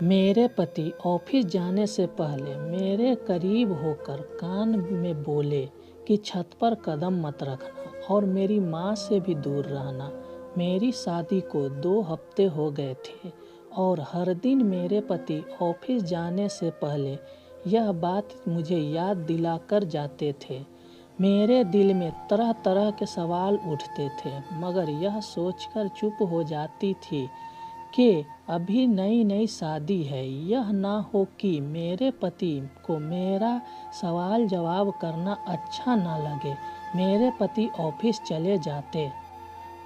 मेरे पति ऑफिस जाने से पहले मेरे करीब होकर कान में बोले कि छत पर कदम मत रखना और मेरी माँ से भी दूर रहना। मेरी शादी को 2 हफ्ते हो गए थे और हर दिन मेरे पति ऑफिस जाने से पहले यह बात मुझे याद दिलाकर जाते थे। मेरे दिल में तरह तरह के सवाल उठते थे, मगर यह सोचकर चुप हो जाती थी कि अभी नई नई शादी है। यह ना हो कि मेरे पति को मेरा सवाल जवाब करना अच्छा ना लगे। मेरे पति ऑफिस चले जाते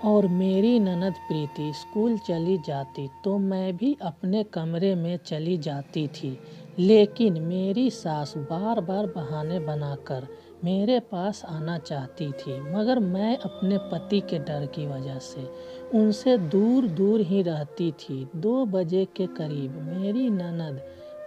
और मेरी ननद प्रीति स्कूल चली जाती तो मैं भी अपने कमरे में चली जाती थी। लेकिन मेरी सास बार बार बहाने बनाकर मेरे पास आना चाहती थी, मगर मैं अपने पति के डर की वजह से उनसे दूर दूर ही रहती थी। 2 बजे के करीब मेरी ननद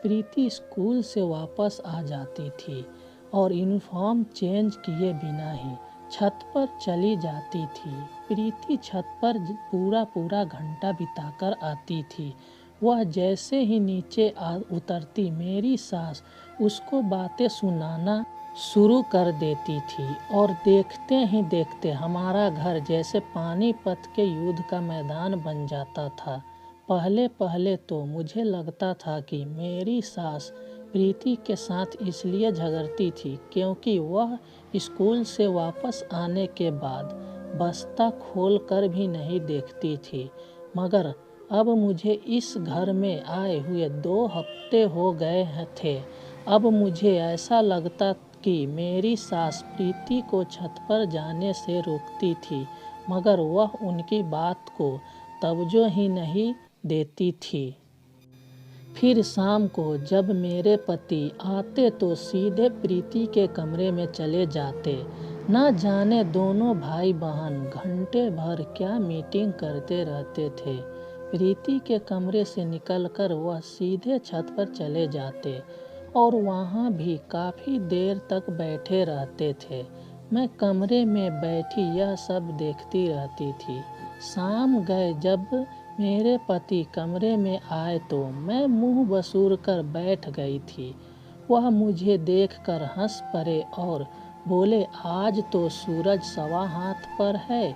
प्रीति स्कूल से वापस आ जाती थी और यूनिफॉर्म चेंज किए बिना ही छत पर चली जाती थी। प्रीति छत पर पूरा घंटा बिताकर आती थी। वह जैसे ही नीचे उतरती मेरी सास उसको बातें सुनाना शुरू कर देती थी और देखते ही देखते हमारा घर जैसे पानीपत के युद्ध का मैदान बन जाता था। पहले पहले तो मुझे लगता था कि मेरी सास प्रीति के साथ इसलिए झगड़ती थी क्योंकि वह स्कूल से वापस आने के बाद बस्ता खोल कर भी नहीं देखती थी। मगर अब मुझे इस घर में आए हुए 2 हफ्ते हो गए थे। अब मुझे ऐसा लगता कि मेरी सास प्रीति को छत पर जाने से रोकती थी, मगर वह उनकी बात को तवज्जो ही नहीं देती थी। फिर शाम को जब मेरे पति आते तो सीधे प्रीति के कमरे में चले जाते। न जाने दोनों भाई बहन घंटे भर क्या मीटिंग करते रहते थे। प्रीति के कमरे से निकलकर वह सीधे छत पर चले जाते और वहाँ भी काफ़ी देर तक बैठे रहते थे। मैं कमरे में बैठी यह सब देखती रहती थी। शाम गए जब मेरे पति कमरे में आए तो मैं मुंह बसूर कर बैठ गई थी। वह मुझे देखकर हंस पड़े और बोले, आज तो सूरज 1.25 हाथ पर है,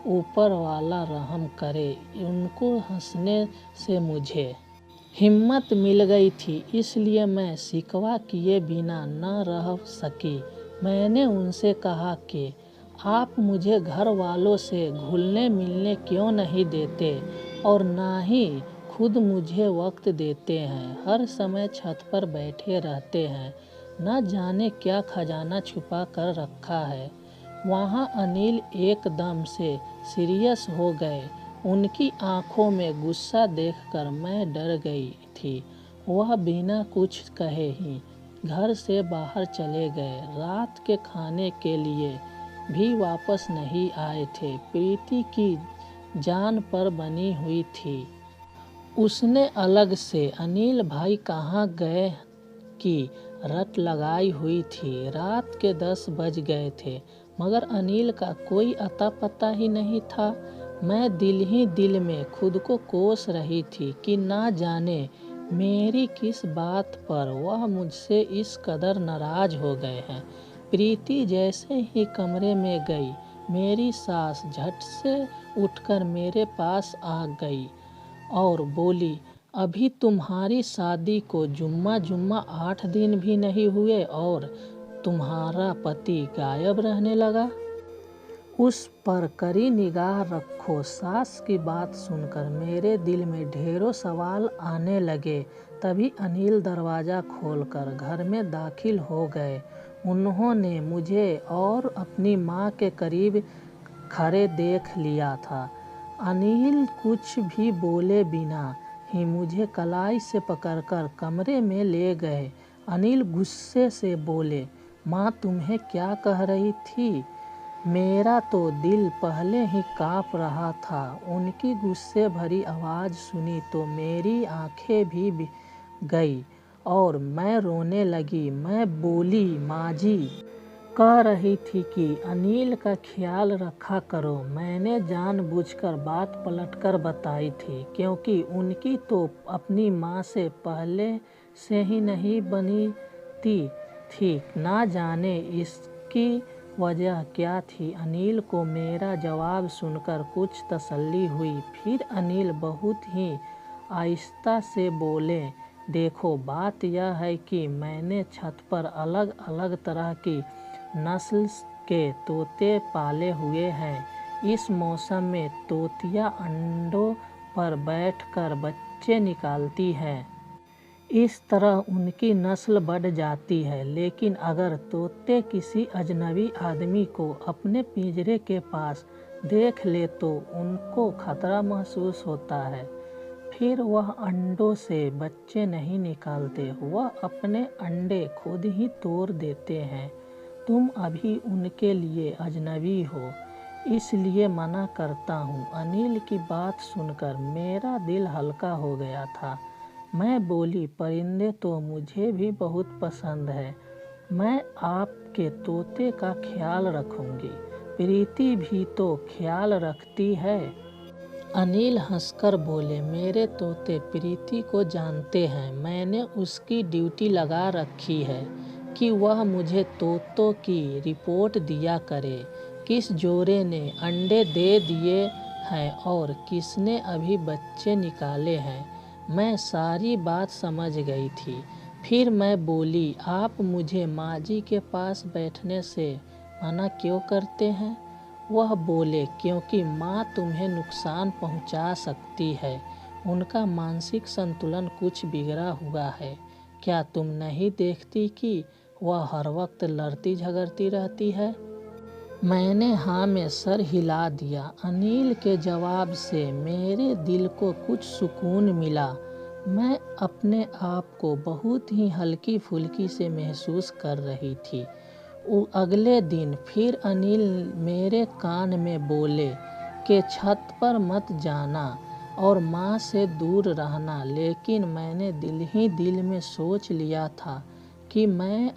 ऊपर वाला रहम करे। उनको हंसने से मुझे हिम्मत मिल गई थी, इसलिए मैं शिकवा किए बिना न रह सकी। मैंने उनसे कहा कि आप मुझे घर वालों से घुलने मिलने क्यों नहीं देते और ना ही खुद मुझे वक्त देते हैं। हर समय छत पर बैठे रहते हैं, न जाने क्या खजाना छुपा कर रखा है। वहाँ अनिल एकदम से सीरियस हो गए। उनकी आंखों में गुस्सा देखकर मैं डर गई थी। वह बिना कुछ कहे ही घर से बाहर चले गए। रात के खाने के लिए भी वापस नहीं आए थे। प्रीति की जान पर बनी हुई थी। उसने अलग से अनिल भाई कहाँ गए की रट लगाई हुई थी। रात के 10 बज गए थे, मगर अनिल का कोई अता पता ही नहीं था। मैं दिल ही दिल में खुद को कोस रही थी कि ना जाने मेरी किस बात पर वह मुझसे इस कदर नाराज हो गए हैं। प्रीति जैसे ही कमरे में गई, मेरी सास झट से उठकर मेरे पास आ गई और बोली, अभी तुम्हारी शादी को जुम्मा 8 दिन भी नहीं हुए और तुम्हारा पति गायब रहने लगा। उस पर कड़ी निगाह रखो। सास की बात सुनकर मेरे दिल में ढेरों सवाल आने लगे। तभी अनिल दरवाज़ा खोलकर घर में दाखिल हो गए। उन्होंने मुझे और अपनी माँ के करीब खड़े देख लिया था। अनिल कुछ भी बोले बिना ही मुझे कलाई से पकड़कर कमरे में ले गए। अनिल गुस्से से बोले, माँ तुम्हें क्या कह रही थी? मेरा तो दिल पहले ही काँप रहा था। उनकी गुस्से भरी आवाज़ सुनी तो मेरी आंखें भी गई और मैं रोने लगी। मैं बोली, माँ जी, कह रही थी कि अनिल का ख्याल रखा करो। मैंने जानबूझकर बात पलटकर बताई थी, क्योंकि उनकी तो अपनी माँ से पहले से ही नहीं बनती थी। ना जाने इसकी वजह क्या थी। अनिल को मेरा जवाब सुनकर कुछ तसल्ली हुई। फिर अनिल बहुत ही आहिस्ता से बोले, देखो बात यह है कि मैंने छत पर अलग अलग तरह की नस्ल के तोते पाले हुए हैं। इस मौसम में तोतियां अंडों पर बैठकर बच्चे निकालती है। इस तरह उनकी नस्ल बढ़ जाती है। लेकिन अगर तोते किसी अजनबी आदमी को अपने पिंजरे के पास देख ले तो उनको खतरा महसूस होता है। फिर वह अंडों से बच्चे नहीं निकालते, वह अपने अंडे खुद ही तोड़ देते हैं। तुम अभी उनके लिए अजनबी हो, इसलिए मना करता हूँ। अनिल की बात सुनकर मेरा दिल हल्का हो गया था। मैं बोली, परिंदे तो मुझे भी बहुत पसंद है। मैं आपके तोते का ख्याल रखूंगी। प्रीति भी तो ख्याल रखती है। अनिल हंसकर बोले, मेरे तोते प्रीति को जानते हैं। मैंने उसकी ड्यूटी लगा रखी है कि वह मुझे तोतों की रिपोर्ट दिया करे, किस जोड़े ने अंडे दे दिए हैं और किसने अभी बच्चे निकाले हैं। मैं सारी बात समझ गई थी। फिर मैं बोली, आप मुझे माँ जी के पास बैठने से मना क्यों करते हैं? वह बोले, क्योंकि माँ तुम्हें नुकसान पहुँचा सकती है। उनका मानसिक संतुलन कुछ बिगड़ा हुआ है। क्या तुम नहीं देखती कि वह हर वक्त लड़ती झगड़ती रहती है? मैंने हाँ में सर हिला दिया। अनिल के जवाब से मेरे दिल को कुछ सुकून मिला। मैं अपने आप को बहुत ही हल्की फुल्की से महसूस कर रही थी। अगले दिन फिर अनिल मेरे कान में बोले कि छत पर मत जाना और माँ से दूर रहना। लेकिन मैंने दिल ही दिल में सोच लिया था कि मैं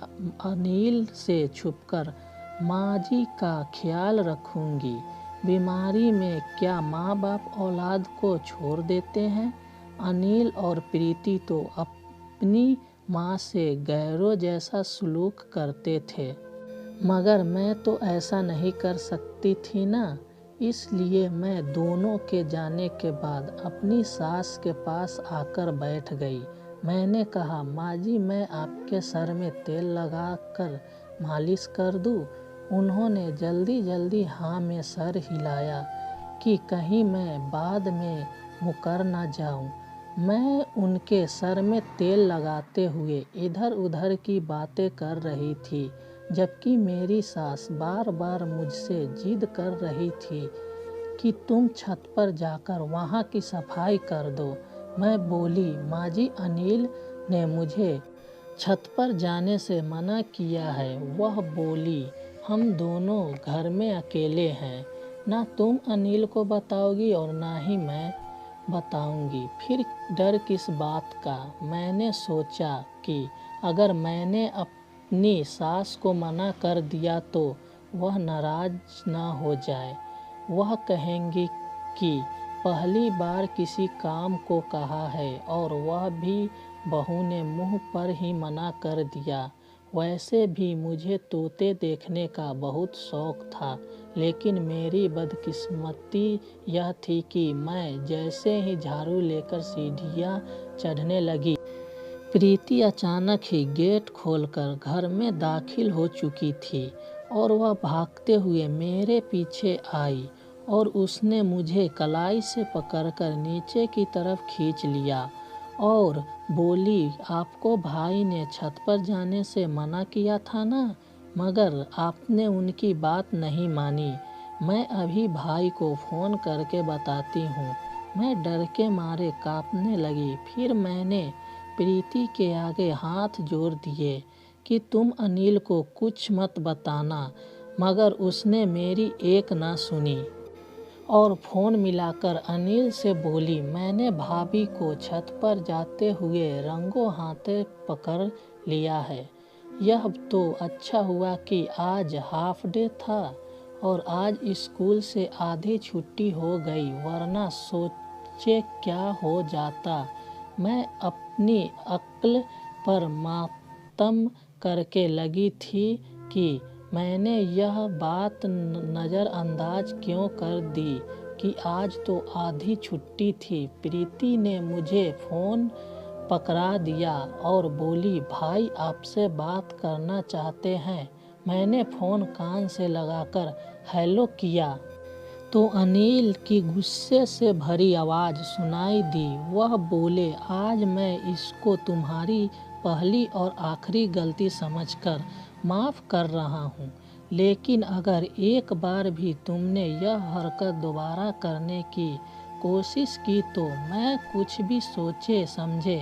अनिल से छुपकर माँ जी का ख्याल रखूंगी। बीमारी में क्या माँ बाप औलाद को छोड़ देते हैं? अनिल और प्रीति तो अपनी माँ से गैरों जैसा सलूक करते थे, मगर मैं तो ऐसा नहीं कर सकती थी ना। इसलिए मैं दोनों के जाने के बाद अपनी सास के पास आकर बैठ गई। मैंने कहा, माँ जी, मैं आपके सर में तेल लगाकर मालिश कर दूँ? उन्होंने जल्दी जल्दी हाँ में सर हिलाया कि कहीं मैं बाद में मुकर न जाऊं। मैं उनके सर में तेल लगाते हुए इधर उधर की बातें कर रही थी, जबकि मेरी सास बार बार मुझसे जिद कर रही थी कि तुम छत पर जाकर वहाँ की सफाई कर दो। मैं बोली, माँ जी, अनिल ने मुझे छत पर जाने से मना किया है। वह बोली, हम दोनों घर में अकेले हैं, ना तुम अनिल को बताओगी और ना ही मैं बताऊंगी। फिर डर किस बात का? मैंने सोचा कि अगर मैंने अपनी सास को मना कर दिया तो वह नाराज ना हो जाए। वह कहेंगी कि पहली बार किसी काम को कहा है और वह भी बहू ने मुंह पर ही मना कर दिया। वैसे भी मुझे तोते देखने का बहुत शौक था, लेकिन मेरी बदकिस्मती यह थी कि मैं जैसे ही झाड़ू लेकर सीढ़ियाँ चढ़ने लगी, प्रीति अचानक ही गेट खोलकर घर में दाखिल हो चुकी थी और वह भागते हुए मेरे पीछे आई और उसने मुझे कलाई से पकड़कर नीचे की तरफ खींच लिया और बोली, आपको भाई ने छत पर जाने से मना किया था ना, मगर आपने उनकी बात नहीं मानी। मैं अभी भाई को फ़ोन करके बताती हूँ। मैं डर के मारे कांपने लगी। फिर मैंने प्रीति के आगे हाथ जोड़ दिए कि तुम अनिल को कुछ मत बताना, मगर उसने मेरी एक ना सुनी और फ़ोन मिलाकर अनिल से बोली, मैंने भाभी को छत पर जाते हुए रंगों हाथे पकड़ लिया है। यह तो अच्छा हुआ कि आज हाफ डे था और आज स्कूल से आधी छुट्टी हो गई, वरना सोचे क्या हो जाता। मैं अपनी अक्ल पर मातम करके लगी थी कि मैंने यह बात नज़रअंदाज क्यों कर दी कि आज तो आधी छुट्टी थी। प्रीति ने मुझे फ़ोन पकड़ा दिया और बोली, भाई आपसे बात करना चाहते हैं। मैंने फ़ोन कान से लगाकर हेलो किया तो अनिल की गुस्से से भरी आवाज़ सुनाई दी। वह बोले, आज मैं इसको तुम्हारी पहली और आखिरी गलती समझकर माफ़ कर रहा हूँ, लेकिन अगर एक बार भी तुमने यह हरकत दोबारा करने की कोशिश की तो मैं कुछ भी सोचे समझे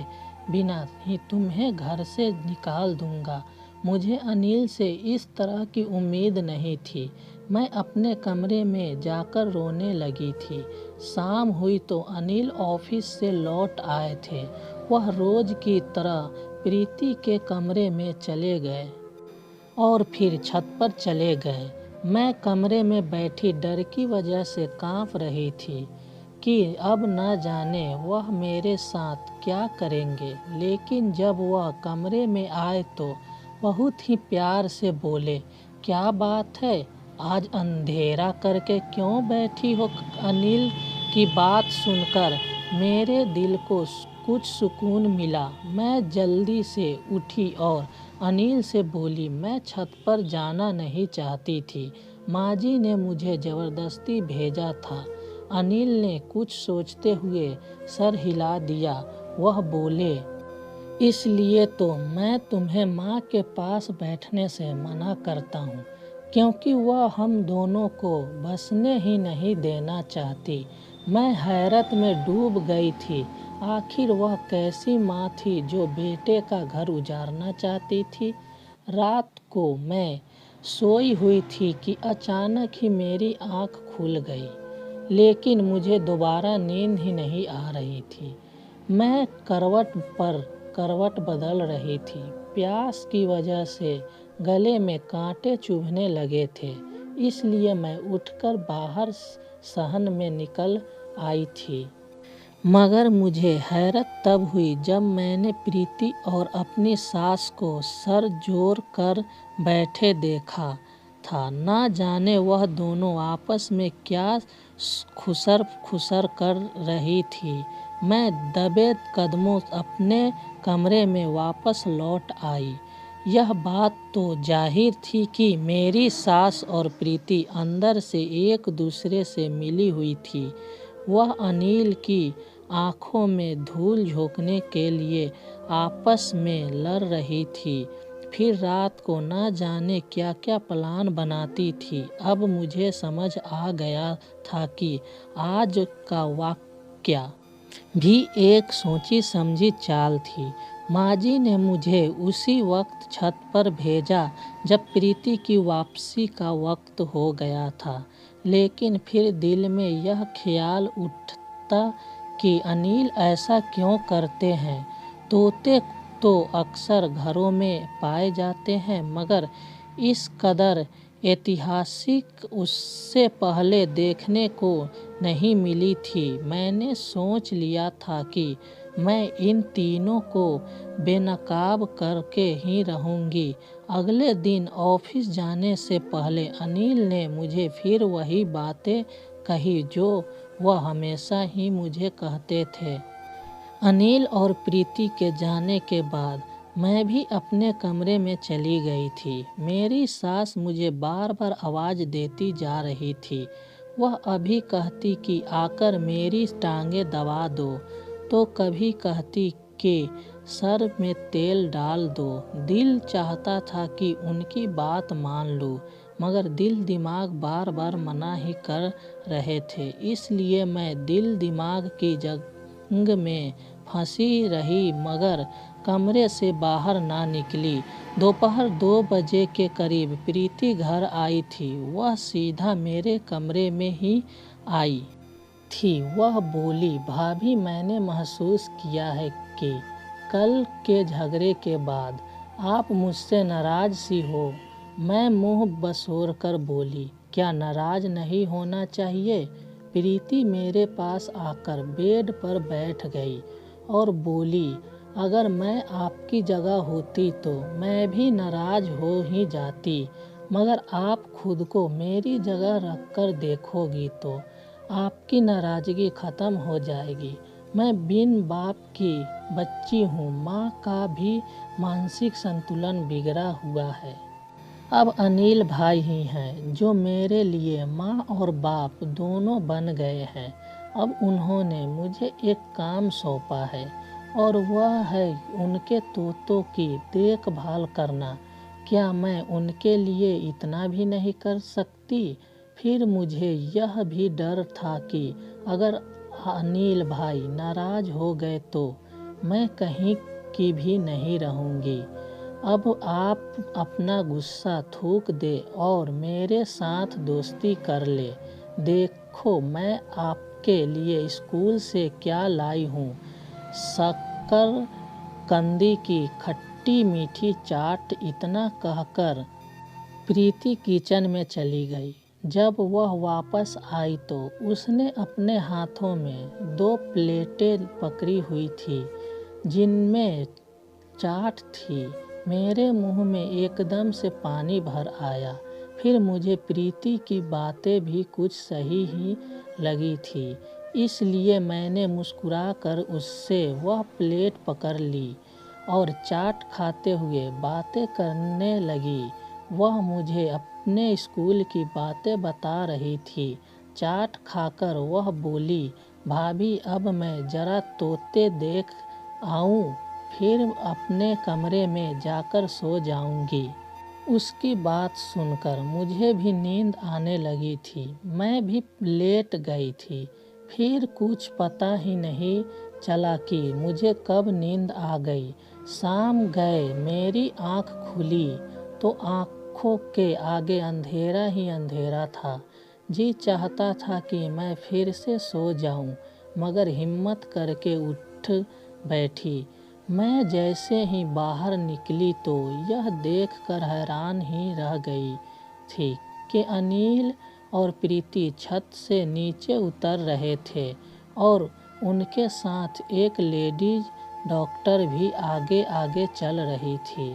बिना ही तुम्हें घर से निकाल दूँगा। मुझे अनिल से इस तरह की उम्मीद नहीं थी। मैं अपने कमरे में जाकर रोने लगी थी। शाम हुई तो अनिल ऑफिस से लौट आए थे। वह रोज की तरह प्रीति के कमरे में चले गए और फिर छत पर चले गए। मैं कमरे में बैठी डर की वजह से कांप रही थी कि अब न जाने वह मेरे साथ क्या करेंगे। लेकिन जब वह कमरे में आए तो बहुत ही प्यार से बोले, क्या बात है, आज अंधेरा करके क्यों बैठी हो? अनिल की बात सुनकर मेरे दिल को कुछ सुकून मिला। मैं जल्दी से उठी और अनिल से बोली, मैं छत पर जाना नहीं चाहती थी, माँ जी ने मुझे ज़बरदस्ती भेजा था। अनिल ने कुछ सोचते हुए सर हिला दिया। वह बोले, इसलिए तो मैं तुम्हें माँ के पास बैठने से मना करता हूँ, क्योंकि वह हम दोनों को बसने ही नहीं देना चाहती। मैं हैरत में डूब गई थी। आखिर वह कैसी माँ थी जो बेटे का घर उजाड़ना चाहती थी। रात को मैं सोई हुई थी कि अचानक ही मेरी आँख खुल गई, लेकिन मुझे दोबारा नींद ही नहीं आ रही थी। मैं करवट पर करवट बदल रही थी। प्यास की वजह से गले में कांटे चुभने लगे थे, इसलिए मैं उठकर बाहर सहन में निकल आई थी। मगर मुझे हैरत तब हुई जब मैंने प्रीति और अपनी सास को सर जोड़ कर बैठे देखा था। ना जाने वह दोनों आपस में क्या खुसर खुसर कर रही थी। मैं दबे कदमों अपने कमरे में वापस लौट आई। यह बात तो जाहिर थी कि मेरी सास और प्रीति अंदर से एक दूसरे से मिली हुई थी। वह अनिल की आंखों में धूल झोंकने के लिए आपस में लड़ रही थी। फिर रात को न जाने क्या क्या प्लान बनाती थी। अब मुझे समझ आ गया था कि आज का वाकया भी एक सोची समझी चाल थी। माँ जी ने मुझे उसी वक्त छत पर भेजा जब प्रीति की वापसी का वक्त हो गया था। लेकिन फिर दिल में यह ख्याल उठता कि अनिल ऐसा क्यों करते हैं। तोते तो अक्सर घरों में पाए जाते हैं, मगर इस कदर ऐतिहासिक उससे पहले देखने को नहीं मिली थी। मैंने सोच लिया था कि मैं इन तीनों को बेनकाब करके ही रहूँगी। अगले दिन ऑफिस जाने से पहले अनिल ने मुझे फिर वही बातें कही जो वह हमेशा ही मुझे कहते थे। अनिल और प्रीति के जाने के बाद मैं भी अपने कमरे में चली गई थी। मेरी सास मुझे बार बार आवाज़ देती जा रही थी। वह अभी कहती कि आकर मेरी टांगें दबा दो, तो कभी कहती कि सर में तेल डाल दो। दिल चाहता था कि उनकी बात मान लूँ, मगर दिल दिमाग बार बार मना ही कर रहे थे। इसलिए मैं दिल दिमाग की जंग में फंसी रही, मगर कमरे से बाहर ना निकली। दोपहर 2 बजे के करीब प्रीति घर आई थी। वह सीधा मेरे कमरे में ही आई थी। वह बोली, भाभी मैंने महसूस किया है कि कल के झगड़े के बाद आप मुझसे नाराज सी हो। मैं मुंह बसोर कर बोली, क्या नाराज नहीं होना चाहिए। प्रीति मेरे पास आकर बेड पर बैठ गई और बोली, अगर मैं आपकी जगह होती तो मैं भी नाराज हो ही जाती, मगर आप खुद को मेरी जगह रखकर देखोगी तो आपकी नाराज़गी ख़त्म हो जाएगी। मैं बिन बाप की बच्ची हूँ, माँ का भी मानसिक संतुलन बिगड़ा हुआ है। अब अनिल भाई ही हैं जो मेरे लिए माँ और बाप दोनों बन गए हैं। अब उन्होंने मुझे एक काम सौंपा है और वह है उनके तोतों की देखभाल करना। क्या मैं उनके लिए इतना भी नहीं कर सकती। फिर मुझे यह भी डर था कि अगर अनिल भाई नाराज हो गए तो मैं कहीं की भी नहीं रहूँगी। अब आप अपना गुस्सा थूक दे और मेरे साथ दोस्ती कर ले। देखो मैं आपके लिए स्कूल से क्या लाई हूँ, शक्कर कंदी की खट्टी मीठी चाट। इतना कहकर प्रीति किचन में चली गई। जब वह वापस आई तो उसने अपने हाथों में 2 प्लेटें पकड़ी हुई थी जिनमें चाट थी। मेरे मुंह में एकदम से पानी भर आया। फिर मुझे प्रीति की बातें भी कुछ सही ही लगी थी, इसलिए मैंने मुस्कुराकर उससे वह प्लेट पकड़ ली और चाट खाते हुए बातें करने लगी। वह मुझे अपने स्कूल की बातें बता रही थी। चाट खाकर वह बोली, भाभी अब मैं ज़रा तोते देख आऊँ, फिर अपने कमरे में जाकर सो जाऊंगी। उसकी बात सुनकर मुझे भी नींद आने लगी थी। मैं भी लेट गई थी। फिर कुछ पता ही नहीं चला कि मुझे कब नींद आ गई। शाम गए मेरी आँख खुली तो आँखों के आगे अंधेरा ही अंधेरा था। जी चाहता था कि मैं फिर से सो जाऊं, मगर हिम्मत करके उठ बैठी। मैं जैसे ही बाहर निकली तो यह देखकर हैरान ही रह गई थी कि अनिल और प्रीति छत से नीचे उतर रहे थे और उनके साथ एक लेडीज डॉक्टर भी आगे आगे चल रही थी।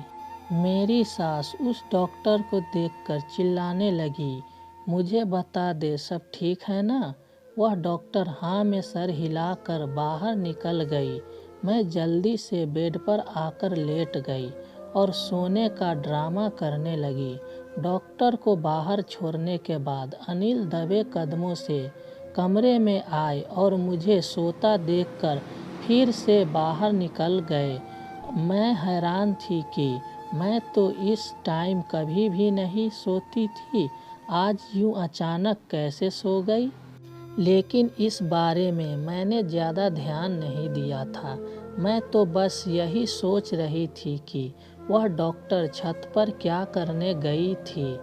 मेरी सास उस डॉक्टर को देखकर चिल्लाने लगी, मुझे बता दे सब ठीक है ना। वह डॉक्टर हाँ में सर हिलाकर बाहर निकल गई। मैं जल्दी से बेड पर आकर लेट गई और सोने का ड्रामा करने लगी। डॉक्टर को बाहर छोड़ने के बाद अनिल दबे कदमों से कमरे में आए और मुझे सोता देखकर फिर से बाहर निकल गए। मैं हैरान थी कि मैं तो इस टाइम कभी भी नहीं सोती थी, आज यूँ अचानक कैसे सो गई। लेकिन इस बारे में मैंने ज़्यादा ध्यान नहीं दिया था। मैं तो बस यही सोच रही थी कि वह डॉक्टर छत पर क्या करने गई थी।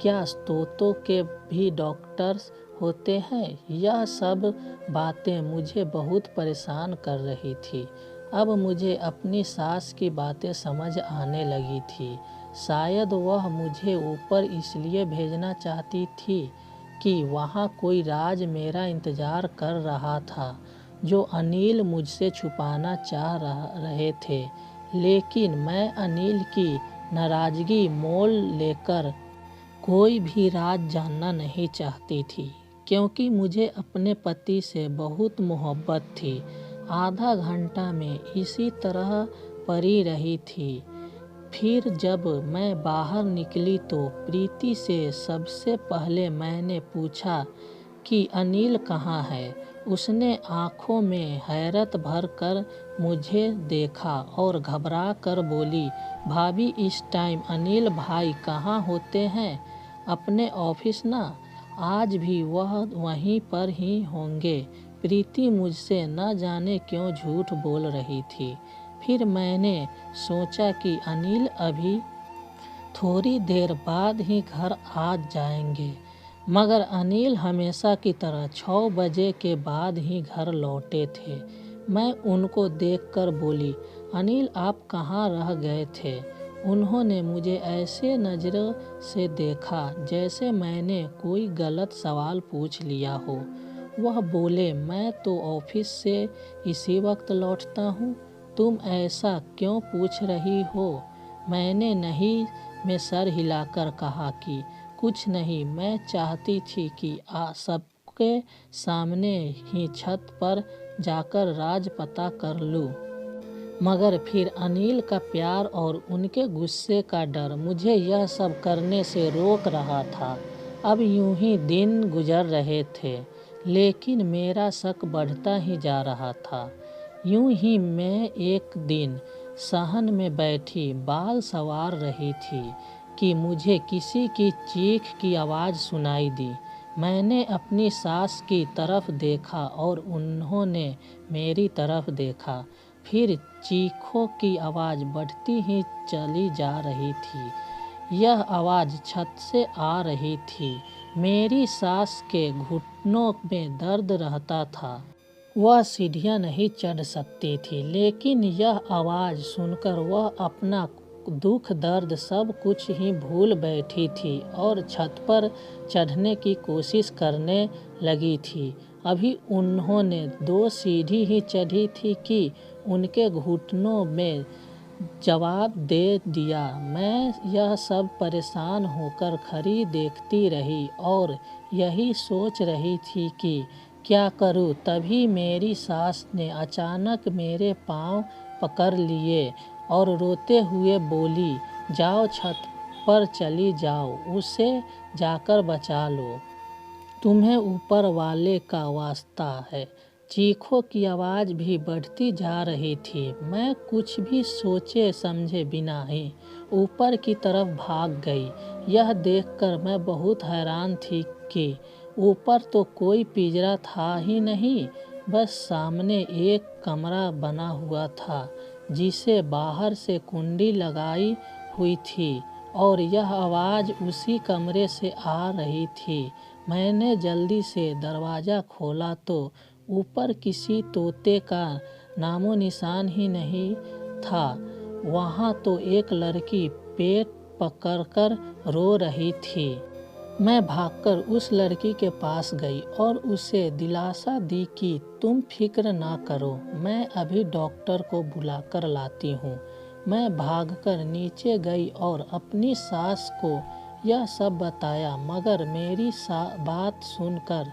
क्या तोतों के भी डॉक्टर्स होते हैं। यह सब बातें मुझे बहुत परेशान कर रही थी। अब मुझे अपनी सास की बातें समझ आने लगी थी। शायद वह मुझे ऊपर इसलिए भेजना चाहती थी कि वहाँ कोई राज मेरा इंतज़ार कर रहा था जो अनिल मुझसे छुपाना चाह रहे थे। लेकिन मैं अनिल की नाराज़गी मोल लेकर कोई भी राज जानना नहीं चाहती थी, क्योंकि मुझे अपने पति से बहुत मोहब्बत थी। आधा घंटा में इसी तरह पड़ी रही थी। फिर जब मैं बाहर निकली तो प्रीति से सबसे पहले मैंने पूछा कि अनिल कहाँ है। उसने आँखों में हैरत भर कर मुझे देखा और घबरा कर बोली, भाभी इस टाइम अनिल भाई कहाँ होते हैं, अपने ऑफिस ना। आज भी वह वहीं पर ही होंगे। प्रीति मुझसे न जाने क्यों झूठ बोल रही थी। फिर मैंने सोचा कि अनिल अभी थोड़ी देर बाद ही घर आ जाएंगे, मगर अनिल हमेशा की तरह 6 बजे के बाद ही घर लौटे थे। मैं उनको देखकर बोली, अनिल आप कहाँ रह गए थे। उन्होंने मुझे ऐसे नज़रों से देखा जैसे मैंने कोई गलत सवाल पूछ लिया हो। वह बोले, मैं तो ऑफिस से इसी वक्त लौटता हूँ, तुम ऐसा क्यों पूछ रही हो? मैंने नहीं में सर हिलाकर कहा कि कुछ नहीं, मैं चाहती थी कि सबके सामने ही छत पर जाकर राज पता कर लूँ। मगर फिर अनिल का प्यार और उनके गुस्से का डर मुझे यह सब करने से रोक रहा था। अब यूं ही दिन गुजर रहे थे, लेकिन मेरा शक बढ़ता ही जा रहा था। यूं ही मैं एक दिन सहन में बैठी बाल संवार रही थी कि मुझे किसी की चीख की आवाज़ सुनाई दी। मैंने अपनी सास की तरफ देखा और उन्होंने मेरी तरफ देखा। फिर चीखों की आवाज़ बढ़ती ही चली जा रही थी। यह आवाज़ छत से आ रही थी। मेरी सास के घुटनों में दर्द रहता था। वह सीढ़ियाँ नहीं चढ़ सकती थी, लेकिन यह आवाज़ सुनकर वह अपना दुख दर्द सब कुछ ही भूल बैठी थी और छत पर चढ़ने की कोशिश करने लगी थी। अभी उन्होंने 2 सीढ़ी ही चढ़ी थी कि उनके घुटनों में जवाब दे दिया। मैं यह सब परेशान होकर खड़ी देखती रही और यही सोच रही थी कि क्या करूं। तभी मेरी सास ने अचानक मेरे पांव पकड़ लिए और रोते हुए बोली, जाओ छत पर चली जाओ, उसे जाकर बचा लो, तुम्हें ऊपर वाले का वास्ता है। चीखों की आवाज़ भी बढ़ती जा रही थी। मैं कुछ भी सोचे समझे बिना ही ऊपर की तरफ भाग गई। यह देखकर मैं बहुत हैरान थी कि ऊपर तो कोई पिंजरा था ही नहीं, बस सामने एक कमरा बना हुआ था जिसे बाहर से कुंडी लगाई हुई थी और यह आवाज़ उसी कमरे से आ रही थी। मैंने जल्दी से दरवाज़ा खोला तो ऊपर किसी तोते का नामो निशान ही नहीं था। वहाँ तो एक लड़की पेट पकड़कर रो रही थी। मैं भागकर उस लड़की के पास गई और उसे दिलासा दी कि तुम फिक्र ना करो, मैं अभी डॉक्टर को बुलाकर लाती हूँ। मैं भागकर नीचे गई और अपनी सास को यह सब बताया, मगर मेरी बात सुनकर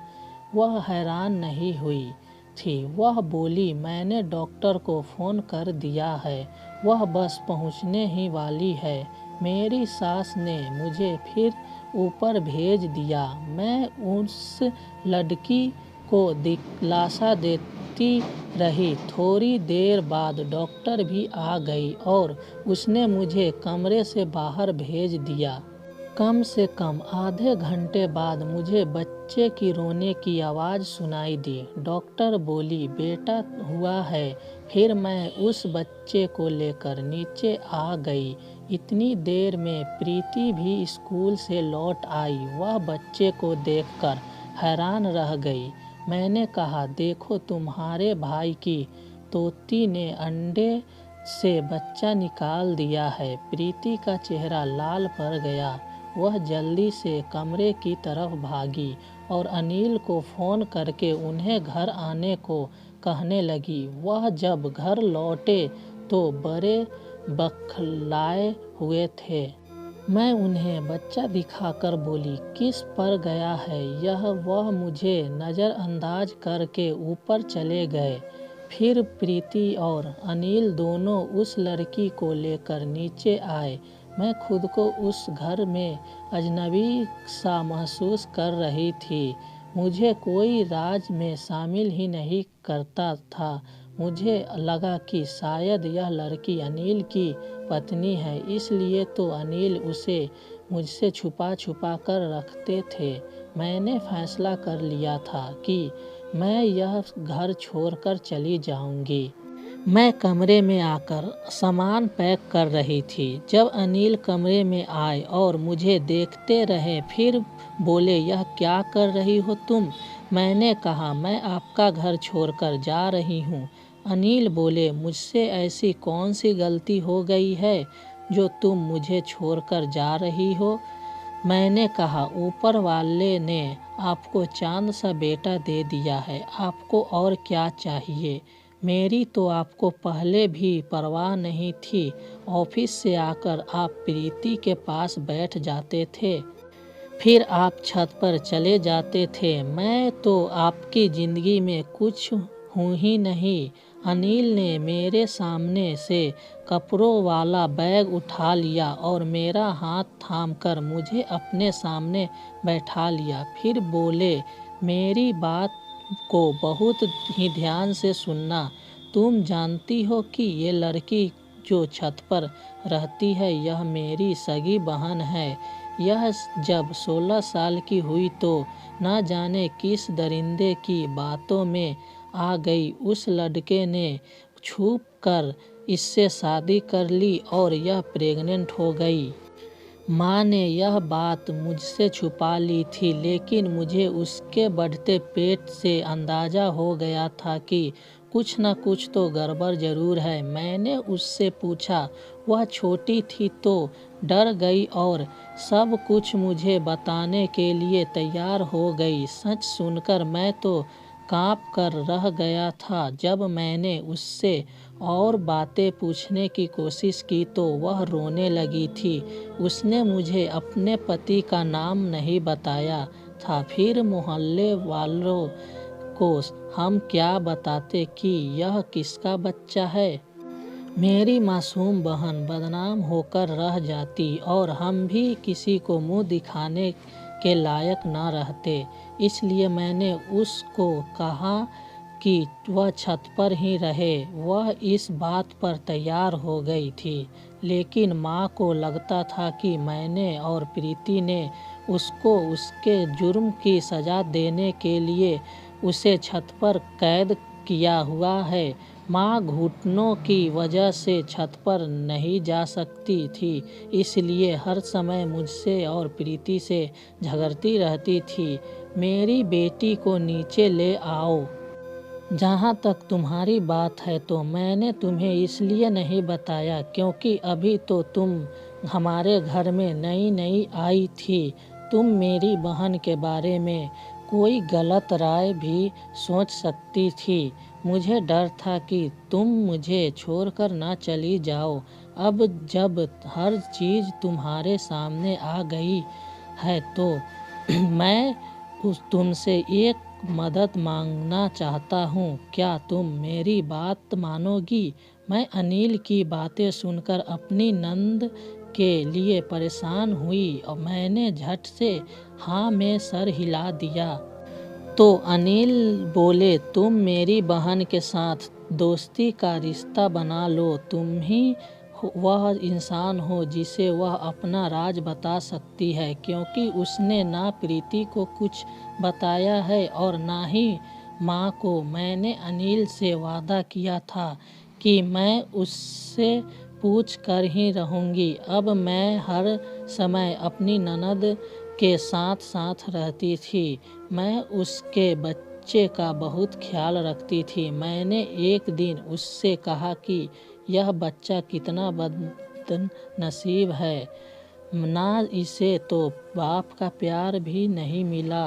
वह हैरान नहीं हुई थी। वह बोली, मैंने डॉक्टर को फ़ोन कर दिया है, वह बस पहुँचने ही वाली है। मेरी सास ने मुझे फिर ऊपर भेज दिया। मैं उस लड़की को दिलासा देती रही। थोड़ी देर बाद डॉक्टर भी आ गई और उसने मुझे कमरे से बाहर भेज दिया। कम से कम आधे घंटे बाद मुझे बच्चे की रोने की आवाज़ सुनाई दी। डॉक्टर बोली, बेटा हुआ है। फिर मैं उस बच्चे को लेकर नीचे आ गई। इतनी देर में प्रीति भी स्कूल से लौट आई। वह बच्चे को देखकर हैरान रह गई। मैंने कहा, देखो तुम्हारे भाई की तोती ने अंडे से बच्चा निकाल दिया है। प्रीति का चेहरा लाल पड़ गया। वह जल्दी से कमरे की तरफ भागी और अनिल को फ़ोन करके उन्हें घर आने को कहने लगी। वह जब घर लौटे तो बड़े बौखलाए हुए थे। मैं उन्हें बच्चा दिखाकर बोली, किस पर गया है यह? वह मुझे नज़रअंदाज करके ऊपर चले गए। फिर प्रीति और अनिल दोनों उस लड़की को लेकर नीचे आए। मैं खुद को उस घर में अजनबी सा महसूस कर रही थी। मुझे कोई राज में शामिल ही नहीं करता था। मुझे लगा कि शायद यह लड़की अनिल की पत्नी है, इसलिए तो अनिल उसे मुझसे छुपा छुपा कर रखते थे। मैंने फैसला कर लिया था कि मैं यह घर छोड़कर चली जाऊंगी। मैं कमरे में आकर सामान पैक कर रही थी जब अनिल कमरे में आए और मुझे देखते रहे। फिर बोले, यह क्या कर रही हो तुम? मैंने कहा, मैं आपका घर छोड़कर जा रही हूँ। अनिल बोले, मुझसे ऐसी कौन सी गलती हो गई है? जो तुम मुझे छोड़कर जा रही हो? मैंने कहा, ऊपर वाले ने आपको चांद सा बेटा दे दिया है, आपको और क्या चाहिए? मेरी तो आपको पहले भी परवाह नहीं थी। ऑफिस से आकर आप प्रीति के पास बैठ जाते थे, फिर आप छत पर चले जाते थे। मैं तो आपकी ज़िंदगी में कुछ हूँ ही नहीं। अनिल ने मेरे सामने से कपड़ों वाला बैग उठा लिया और मेरा हाथ थामकर मुझे अपने सामने बैठा लिया। फिर बोले, मेरी बात को बहुत ही ध्यान से सुनना। तुम जानती हो कि ये लड़की जो छत पर रहती है, यह मेरी सगी बहन है। यह जब 16 साल की हुई तो न जाने किस दरिंदे की बातों में आ गई। उस लड़के ने छुप कर इससे शादी कर ली और यह प्रेग्नेंट हो गई। माँ ने यह बात मुझसे छुपा ली थी, लेकिन मुझे उसके बढ़ते पेट से अंदाज़ा हो गया था कि कुछ न कुछ तो गड़बड़ ज़रूर है। मैंने उससे पूछा, वह छोटी थी तो डर गई और सब कुछ मुझे बताने के लिए तैयार हो गई। सच सुनकर मैं तो काँप कर रह गया था। जब मैंने उससे और बातें पूछने की कोशिश की तो वह रोने लगी थी। उसने मुझे अपने पति का नाम नहीं बताया था। फिर मोहल्ले वालों को हम क्या बताते कि यह किसका बच्चा है? मेरी मासूम बहन बदनाम होकर रह जाती और हम भी किसी को मुंह दिखाने के लायक न रहते। इसलिए मैंने उसको कहा कि वह छत पर ही रहे। वह इस बात पर तैयार हो गई थी, लेकिन माँ को लगता था कि मैंने और प्रीति ने उसको उसके जुर्म की सज़ा देने के लिए उसे छत पर कैद किया हुआ है। माँ घुटनों की वजह से छत पर नहीं जा सकती थी, इसलिए हर समय मुझसे और प्रीति से झगड़ती रहती थी। मेरी बेटी को नीचे ले आओ। जहाँ तक तुम्हारी बात है तो मैंने तुम्हें इसलिए नहीं बताया क्योंकि अभी तो तुम हमारे घर में नई नई आई थी। तुम मेरी बहन के बारे में कोई गलत राय भी सोच सकती थी। मुझे डर था कि तुम मुझे छोड़कर ना चली जाओ। अब जब हर चीज़ तुम्हारे सामने आ गई है तो मैं तुमसे एक मदद मांगना चाहता हूँ। क्या तुम मेरी बात मानोगी? मैं अनिल की बातें सुनकर अपनी नंद के लिए परेशान हुई और मैंने झट से हाँ में सर हिला दिया। तो अनिल बोले, तुम मेरी बहन के साथ दोस्ती का रिश्ता बना लो। तुम ही वह इंसान हो जिसे वह अपना राज बता सकती है, क्योंकि उसने ना प्रीति को कुछ बताया है और ना ही माँ को। मैंने अनिल से वादा किया था कि मैं उससे पूछ कर ही रहूँगी। अब मैं हर समय अपनी ननद के साथ साथ रहती थी। मैं उसके बच्चे का बहुत ख्याल रखती थी। मैंने एक दिन उससे कहा कि यह बच्चा कितना बदनसीब है, ना इसे तो बाप का प्यार भी नहीं मिला।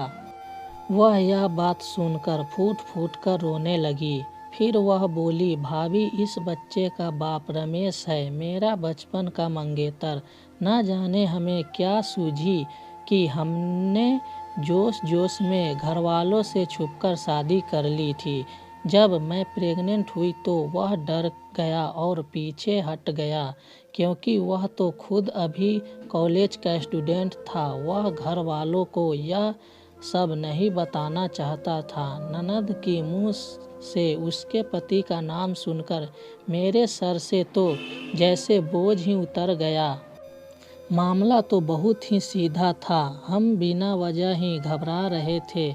वह यह बात सुनकर फूट फूट कर रोने लगी। फिर वह बोली, भाभी, इस बच्चे का बाप रमेश है, मेरा बचपन का मंगेतर। न जाने हमें क्या सूझी कि हमने जोश जोश में घरवालों से छुपकर शादी कर ली थी। जब मैं प्रेग्नेंट हुई तो वह डर गया और पीछे हट गया, क्योंकि वह तो खुद अभी कॉलेज का स्टूडेंट था। वह घर वालों को यह सब नहीं बताना चाहता था। ननद की मुंह से उसके पति का नाम सुनकर मेरे सर से तो जैसे बोझ ही उतर गया। मामला तो बहुत ही सीधा था। हम बिना वजह ही घबरा रहे थे,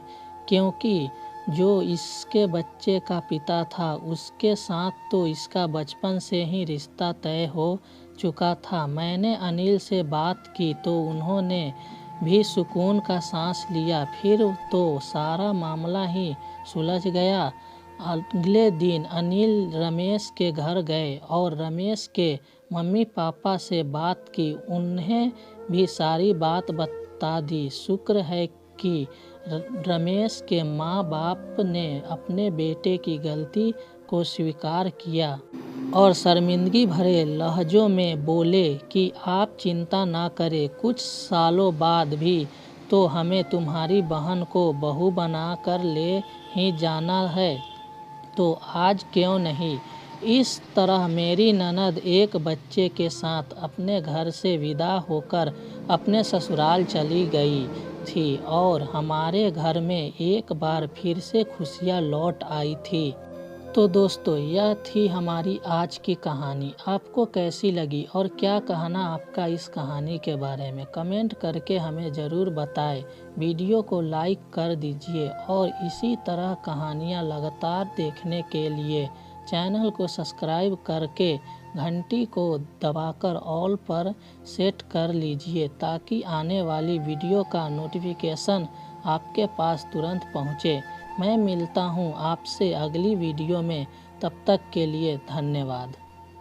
क्योंकि जो इसके बच्चे का पिता था उसके साथ तो इसका बचपन से ही रिश्ता तय हो चुका था। मैंने अनिल से बात की तो उन्होंने भी सुकून का सांस लिया। फिर तो सारा मामला ही सुलझ गया। अगले दिन अनिल रमेश के घर गए और रमेश के मम्मी पापा से बात की। उन्हें भी सारी बात बता दी। शुक्र है कि रमेश के माँ बाप ने अपने बेटे की गलती को स्वीकार किया और शर्मिंदगी भरे लहजों में बोले कि आप चिंता ना करें, कुछ सालों बाद भी तो हमें तुम्हारी बहन को बहू बना कर ले ही जाना है, तो आज क्यों नहीं। इस तरह मेरी ननद एक बच्चे के साथ अपने घर से विदा होकर अपने ससुराल चली गई थी और हमारे घर में एक बार फिर से खुशियाँ लौट आई थी। तो दोस्तों, यह थी हमारी आज की कहानी। आपको कैसी लगी और क्या कहना आपका इस कहानी के बारे में, कमेंट करके हमें ज़रूर बताएं। वीडियो को लाइक कर दीजिए और इसी तरह कहानियाँ लगातार देखने के लिए चैनल को सब्सक्राइब करके घंटी को दबाकर ऑल पर सेट कर लीजिए, ताकि आने वाली वीडियो का नोटिफिकेशन आपके पास तुरंत पहुँचे। मैं मिलता हूँ आपसे अगली वीडियो में, तब तक के लिए धन्यवाद।